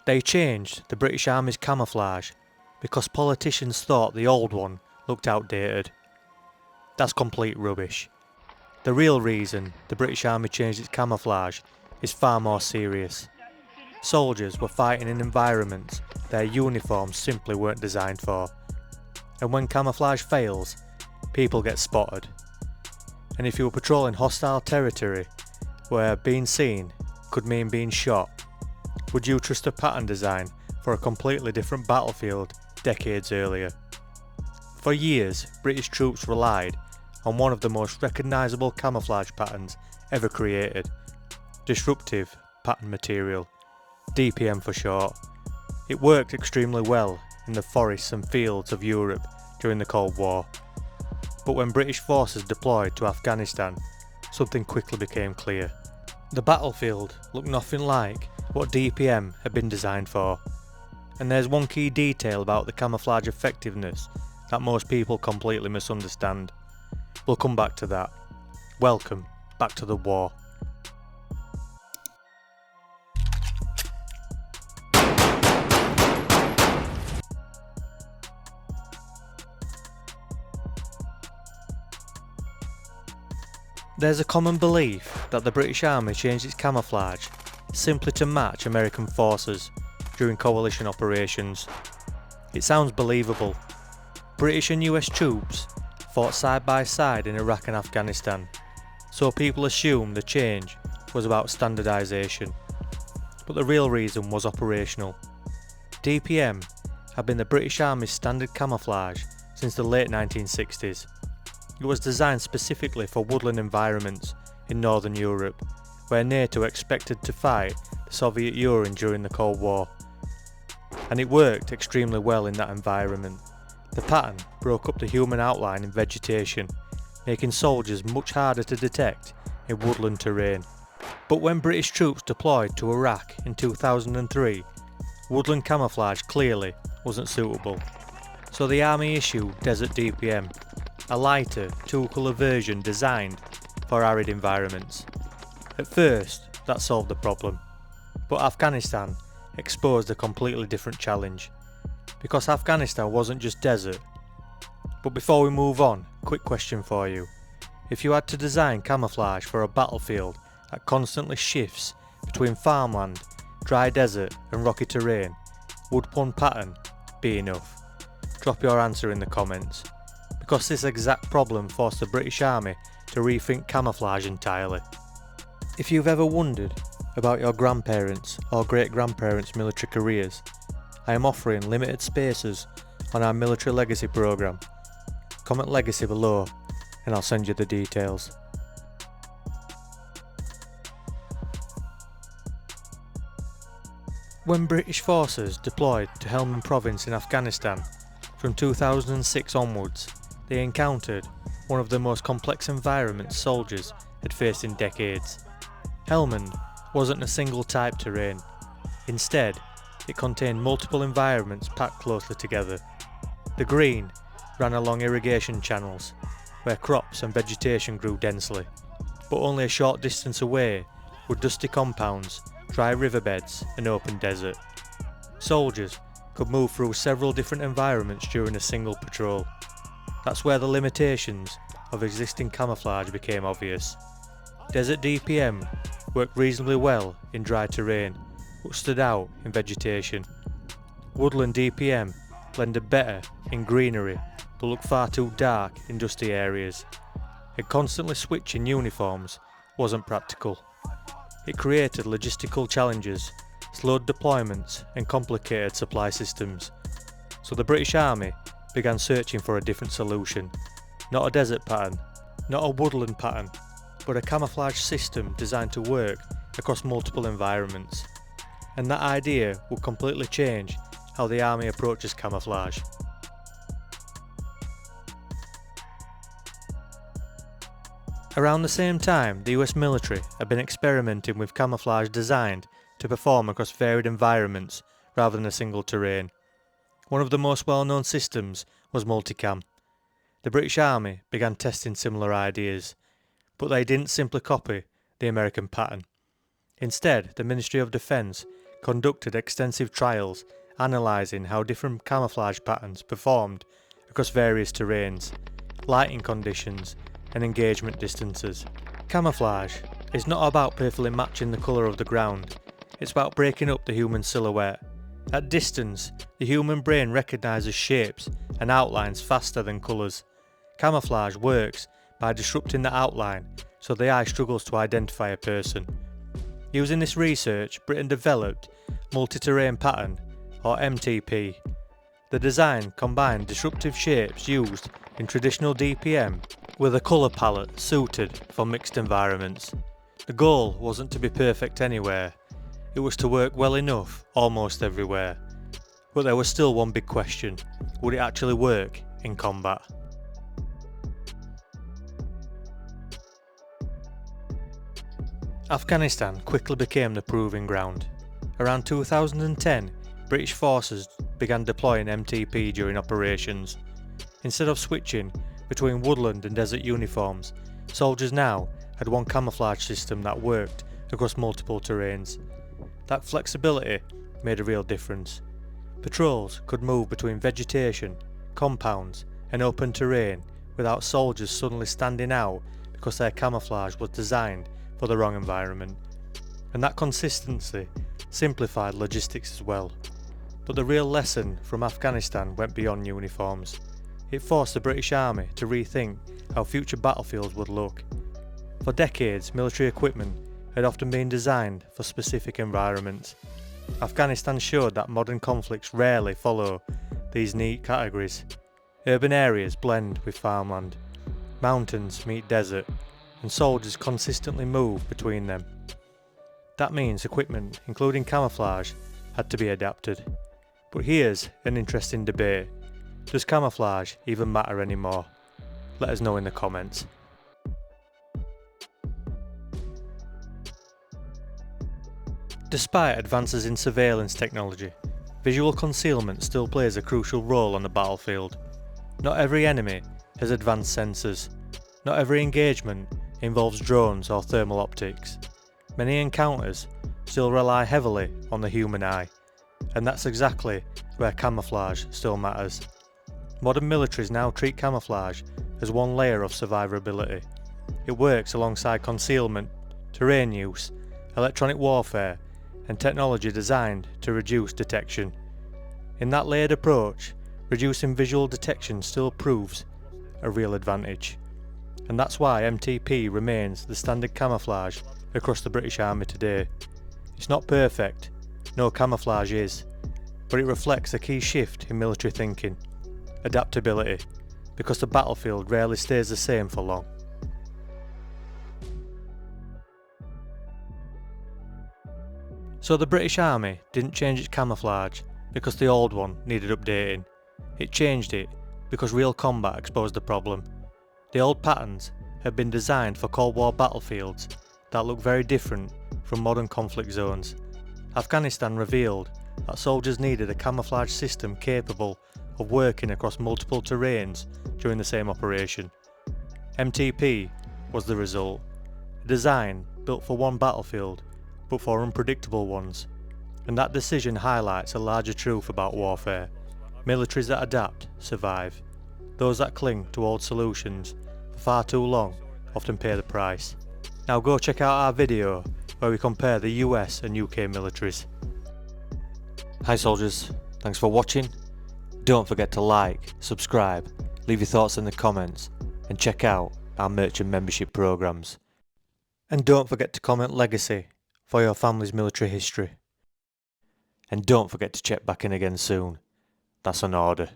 They changed the British Army's camouflage because politicians thought the old one looked outdated. That's complete rubbish. The real reason the British Army changed its camouflage is far more serious. Soldiers were fighting in environments their uniforms simply weren't designed for. And when camouflage fails, people get spotted. And if you were patrolling hostile territory where being seen could mean being shot, would you trust a pattern design for a completely different battlefield decades earlier? For years, British troops relied on one of the most recognisable camouflage patterns ever created, Disruptive Pattern Material, DPM for short. It worked extremely well in the forests and fields of Europe during the Cold War. But when British forces deployed to Afghanistan, something quickly became clear. The battlefield looked nothing like what DPM had been designed for. And there's one key detail about the camouflage effectiveness that most people completely misunderstand. We'll come back to that. Welcome back to the war. There's a common belief that the British Army changed its camouflage simply to match American forces during coalition operations. It sounds believable. British and US troops fought side by side in Iraq and Afghanistan, so people assume the change was about standardisation. But the real reason was operational. DPM had been the British Army's standard camouflage since the late 1960s. It was designed specifically for woodland environments in Northern Europe, where NATO expected to fight the Soviet Union during the Cold War. And it worked extremely well in that environment. The pattern broke up the human outline in vegetation, making soldiers much harder to detect in woodland terrain. But when British troops deployed to Iraq in 2003, woodland camouflage clearly wasn't suitable. So the Army issued Desert DPM, a lighter, two-colour version designed for arid environments. At first, that solved the problem, but Afghanistan exposed a completely different challenge, because Afghanistan wasn't just desert. But before we move on, quick question for you. If you had to design camouflage for a battlefield that constantly shifts between farmland, dry desert and rocky terrain, would one pattern be enough? Drop your answer in the comments. Because this exact problem forced the British Army to rethink camouflage entirely. If you've ever wondered about your grandparents' or great-grandparents' military careers, I am offering limited spaces on our military legacy programme. Comment legacy below and I'll send you the details. When British forces deployed to Helmand Province in Afghanistan from 2006 onwards, they encountered one of the most complex environments soldiers had faced in decades. Helmand wasn't a single type terrain. Instead, it contained multiple environments packed closely together. The green ran along irrigation channels, where crops and vegetation grew densely, but only a short distance away were dusty compounds, dry riverbeds and open desert. Soldiers could move through several different environments during a single patrol. That's where the limitations of existing camouflage became obvious. Desert DPM worked reasonably well in dry terrain, but stood out in vegetation. Woodland DPM blended better in greenery, but looked far too dark in dusty areas. And constantly switching uniforms wasn't practical. It created logistical challenges, slowed deployments and complicated supply systems. So the British Army began searching for a different solution. Not a desert pattern, not a woodland pattern, but a camouflage system designed to work across multiple environments. And that idea would completely change how the Army approaches camouflage. Around the same time, the US military had been experimenting with camouflage designed to perform across varied environments rather than a single terrain. One of the most well-known systems was multicam. The British Army began testing similar ideas, but they didn't simply copy the American pattern. Instead, the Ministry of Defence conducted extensive trials analysing how different camouflage patterns performed across various terrains, lighting conditions and engagement distances. Camouflage is not about perfectly matching the colour of the ground, it's about breaking up the human silhouette. At distance, the human brain recognises shapes and outlines faster than colours. Camouflage works by disrupting the outline so the eye struggles to identify a person. Using this research, Britain developed Multi-Terrain Pattern, or MTP. The design combined disruptive shapes used in traditional DPM with a colour palette suited for mixed environments. The goal wasn't to be perfect anywhere, it was to work well enough almost everywhere. But there was still one big question: would it actually work in combat? Afghanistan quickly became the proving ground. Around 2010, British forces began deploying MTP during operations. Instead of switching between woodland and desert uniforms, soldiers now had one camouflage system that worked across multiple terrains. That flexibility made a real difference. Patrols could move between vegetation, compounds and open terrain without soldiers suddenly standing out because their camouflage was designed for the wrong environment. And that consistency simplified logistics as well. But the real lesson from Afghanistan went beyond uniforms. It forced the British Army to rethink how future battlefields would look. For decades, military equipment had often been designed for specific environments. Afghanistan showed that modern conflicts rarely follow these neat categories. Urban areas blend with farmland, mountains meet desert, and soldiers consistently move between them. That means equipment, including camouflage, had to be adapted. But here's an interesting debate. Does camouflage even matter anymore? Let us know in the comments. Despite advances in surveillance technology, visual concealment still plays a crucial role on the battlefield. Not every enemy has advanced sensors. Not every engagement involves drones or thermal optics. Many encounters still rely heavily on the human eye, and that's exactly where camouflage still matters. Modern militaries now treat camouflage as one layer of survivability. It works alongside concealment, terrain use, electronic warfare, and technology designed to reduce detection. In that layered approach, reducing visual detection still proves a real advantage. And that's why MTP remains the standard camouflage across the British Army today. It's not perfect, no camouflage is, but it reflects a key shift in military thinking: adaptability, because the battlefield rarely stays the same for long. So the British Army didn't change its camouflage because the old one needed updating. It changed it because real combat exposed the problem. The old patterns had been designed for Cold War battlefields that look very different from modern conflict zones. Afghanistan revealed that soldiers needed a camouflage system capable of working across multiple terrains during the same operation. MTP was the result, a design built for one battlefield but for unpredictable ones. And that decision highlights a larger truth about warfare. Militaries that adapt survive. Those that cling to old solutions for far too long often pay the price. Now go check out our video where we compare the US and UK militaries. Hi soldiers, thanks for watching. Don't forget to like, subscribe, leave your thoughts in the comments and check out our merchant membership programs. And don't forget to comment legacy for your family's military history. And don't forget to check back in again soon. That's an order.